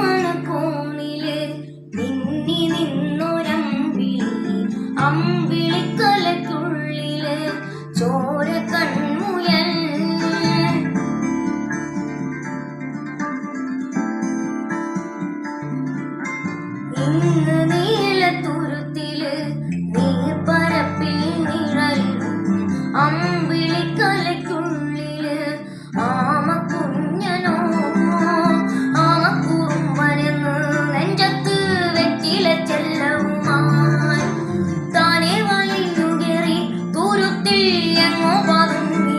അങ്ങുവാണക്കോണില് നിന്നി നിന്നൊരമ്പിളി അമ്പിളിക്കലയ്ക്കുള്ളില് ചോര കൺമുയൽ ഇന്ന് നീലത്തുരുത്തില് നീർപ്പരപ്പിൽ നിഴലിടും അമ്പിളിക്കലയ്ക്കുള്ളില് ആമക്കുഞ്ഞനോ ആമക്കുറുമ്പനെന്ന് നെഞ്ചത്ത് വെറ്റില ചെല്ലവുമായി താനെ വലിഞ്ഞു കയറി തുരുത്തിൽ എങ്ങോ പതുങ്ങി